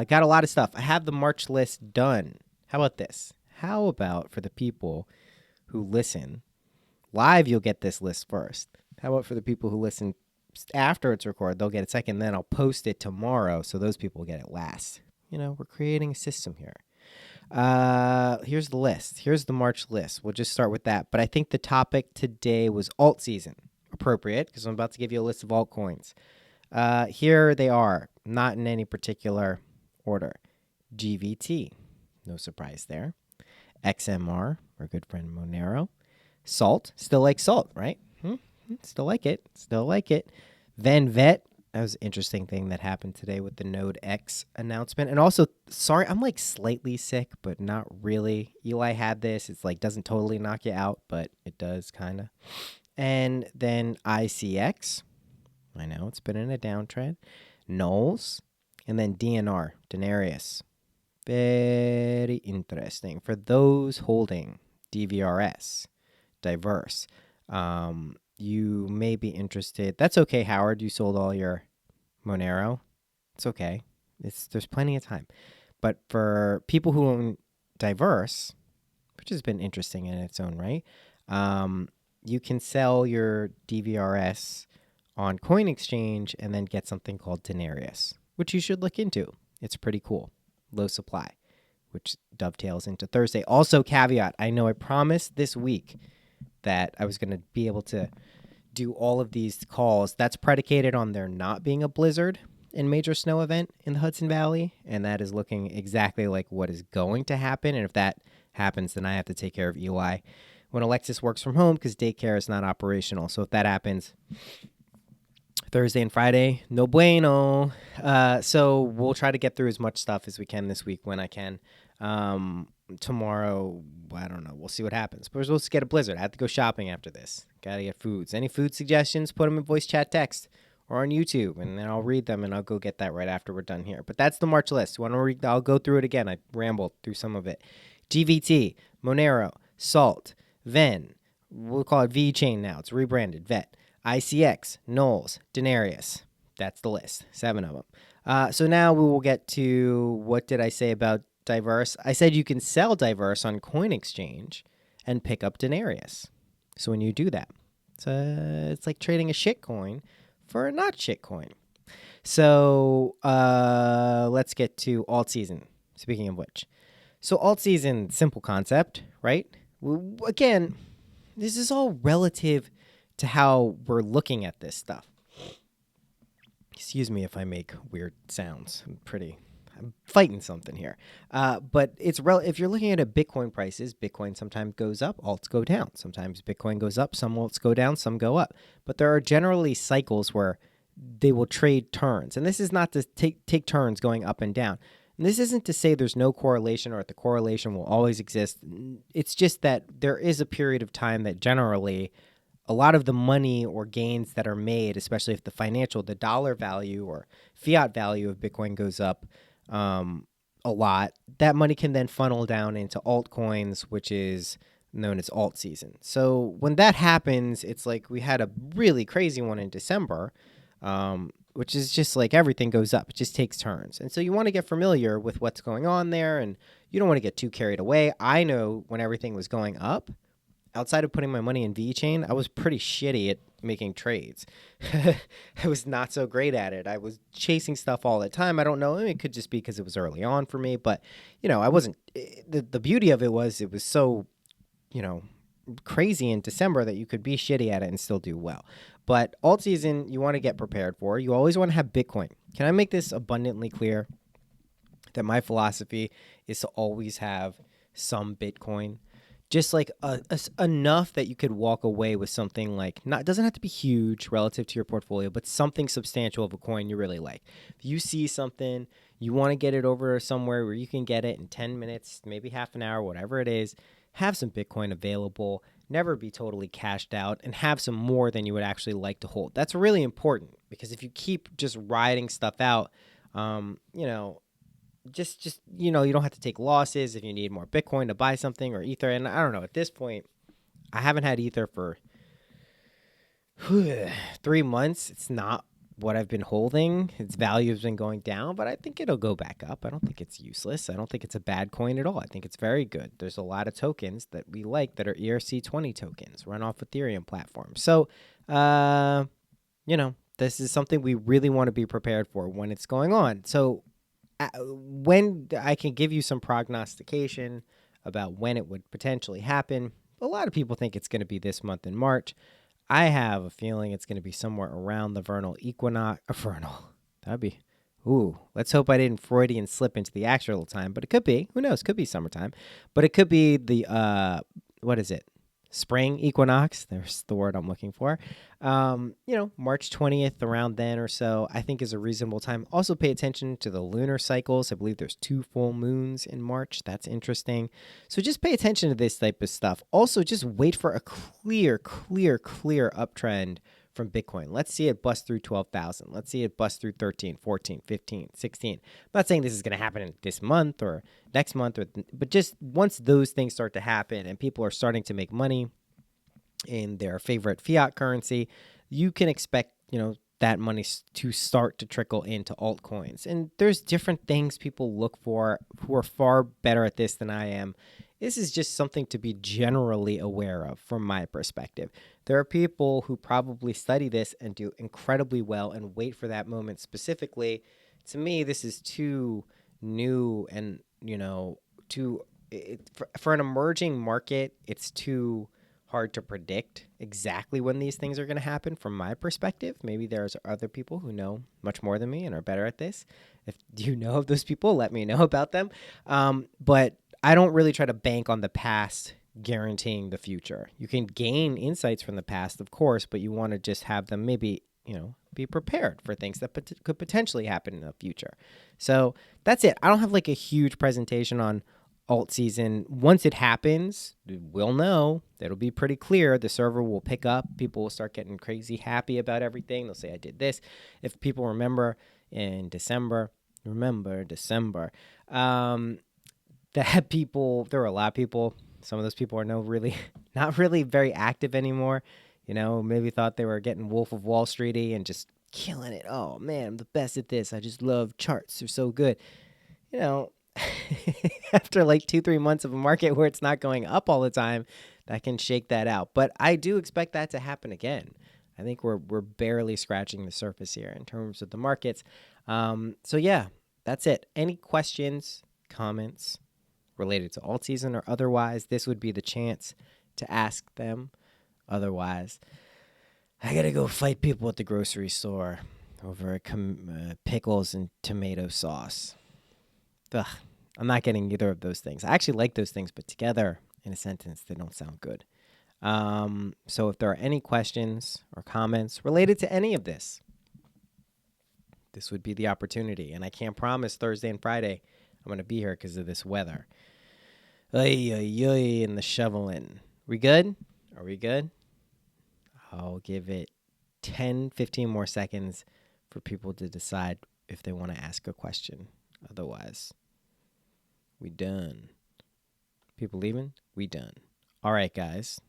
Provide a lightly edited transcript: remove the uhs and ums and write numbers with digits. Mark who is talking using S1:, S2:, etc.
S1: I got a lot of stuff. I have the March list done. How about this? How about for the people who listen live, you'll get this list first. How about for the people who listen after it's recorded, they'll get it second. Then I'll post it tomorrow, so those people get it last. We're creating a system here. Here's the list. Here's the March list. We'll just start with that. But I think the topic today was alt season. Appropriate, because I'm about to give you a list of altcoins. Here they are, not in any particular order. GVT, no surprise there. XMR, our good friend Monero. Salt, still like salt, right? Still like it. VenVet, that was an interesting thing that happened today with the Node X announcement. And also, sorry, I'm like slightly sick, but not really. Eli had this. It's like doesn't totally knock you out, but it does kind of. And then ICX. I know it's been in a downtrend. Knowles. And then DNR, Denarius. Very interesting. For those holding DVRS, diverse, you may be interested. That's okay, Howard. You sold all your Monero. It's okay. There's plenty of time. But for people who own diverse, which has been interesting in its own right, you can sell your DVRS on Coin Exchange and then get something called Denarius, which you should look into. It's pretty cool. Low supply, which dovetails into Thursday. Also, caveat, I know I promised this week that I was going to be able to do all of these calls. That's predicated on there not being a blizzard and major snow event in the Hudson Valley, and that is looking exactly like what is going to happen. And if that happens, then I have to take care of Eli when Alexis works from home because daycare is not operational. So if that happens, Thursday and Friday, no bueno. So we'll try to get through as much stuff as we can this week when I can. Tomorrow, I don't know. We'll see what happens. But we're supposed to get a blizzard. I have to go shopping after this. Gotta get foods. Any food suggestions, put them in voice chat text or on YouTube, and then I'll read them, and I'll go get that right after we're done here. But that's the March list. I'll go through it again. I rambled through some of it. GVT, Monero, Salt, Ven. We'll call it VeChain now. It's rebranded. VET. ICX, Knowles, Denarius. That's the list. 7 of them. So now we will get to what did I say about diverse? I said you can sell diverse on Coin Exchange and pick up Denarius. So when you do that, it's like trading a shit coin for a not shit coin. So let's get to alt season. Speaking of which. So alt season, simple concept, right? Again, this is all relative to how we're looking at this stuff. Excuse me if I make weird sounds. I'm fighting something here. But if you're looking at Bitcoin prices, Bitcoin sometimes goes up, alts go down. Sometimes Bitcoin goes up, some alts go down, some go up. But there are generally cycles where they will trade turns. And this is not to take turns going up and down. And this isn't to say there's no correlation or that the correlation will always exist. It's just that there is a period of time that generally a lot of the money or gains that are made, especially if the dollar value or fiat value of Bitcoin goes up a lot, that money can then funnel down into altcoins, which is known as alt season. So when that happens, it's like we had a really crazy one in December, which is just like everything goes up. It just takes turns. And so you want to get familiar with what's going on there, and you don't want to get too carried away. I know when everything was going up, outside of putting my money in VeChain, I was pretty shitty at making trades. I was not so great at it. I was chasing stuff all the time. I don't know. It could just be because it was early on for me. But, I wasn't. The beauty of it was so, crazy in December that you could be shitty at it and still do well. But alt season, you want to get prepared for. You always want to have Bitcoin. Can I make this abundantly clear that my philosophy is to always have some Bitcoin? Just like enough that you could walk away with something like, it doesn't have to be huge relative to your portfolio, but something substantial of a coin you really like. If you see something, you want to get it over somewhere where you can get it in 10 minutes, maybe half an hour, whatever it is, have some Bitcoin available, never be totally cashed out, and have some more than you would actually like to hold. That's really important because if you keep just riding stuff out, just you don't have to take losses if you need more Bitcoin to buy something or Ether. And I don't know, at this point, I haven't had Ether for 3 months. It's not what I've been holding. Its value has been going down, but I think it'll go back up. I don't think it's useless. I don't think it's a bad coin at all. I think it's very good. There's a lot of tokens that we like that are ERC20 tokens, run off Ethereum platform. So, this is something we really want to be prepared for when it's going on. So, when I can give you some prognostication about when it would potentially happen, a lot of people think it's going to be this month in March. I have a feeling it's going to be somewhere around the vernal equinox. That'd be, let's hope I didn't Freudian slip into the actual time, but it could be. Who knows? Could be summertime, but it could be the, what is it? Spring equinox. There's the word I'm looking for. March 20th, around then or so, I think is a reasonable time. Also pay attention to the lunar cycles. I believe there's 2 full moons in March. That's interesting. So just pay attention to this type of stuff. Also, just wait for a clear uptrend from Bitcoin. Let's see it bust through 12,000. Let's see it bust through 13, 14, 15, 16. I'm not saying this is going to happen this month or next month, but just once those things start to happen and people are starting to make money in their favorite fiat currency, you can expect, that money to start to trickle into altcoins. And there's different things people look for who are far better at this than I am. This is just something to be generally aware of from my perspective. There are people who probably study this and do incredibly well and wait for that moment specifically. To me, this is too new and, for an emerging market, it's too hard to predict exactly when these things are going to happen from my perspective. Maybe there's other people who know much more than me and are better at this. If you know of those people, let me know about them. But I don't really try to bank on the past guaranteeing the future. You can gain insights from the past, of course, but you want to just have them maybe, be prepared for things that could potentially happen in the future. So that's it. I don't have like a huge presentation on alt season. Once it happens, we'll know. It'll be pretty clear. The server will pick up. People will start getting crazy happy about everything. They'll say, I did this. If people remember in December, that people, there were a lot of people. Some of those people are not really very active anymore. Maybe thought they were getting Wolf of Wall Streety and just killing it. Oh man, I'm the best at this. I just love charts. They're so good. After like 2-3 months of a market where it's not going up all the time, that can shake that out. But I do expect that to happen again. I think we're barely scratching the surface here in terms of the markets. So yeah, that's it. Any questions, comments related to alt season or otherwise, this would be the chance to ask them. Otherwise, I gotta go fight people at the grocery store over pickles and tomato sauce. Ugh, I'm not getting either of those things. I actually like those things, but together in a sentence, they don't sound good. So if there are any questions or comments related to any of this, this would be the opportunity. And I can't promise Thursday and Friday I'm going to be here because of this weather. And the shoveling. We good? Are we good? I'll give it 10, 15 more seconds for people to decide if they want to ask a question. Otherwise, we done. People leaving? We done. All right, guys.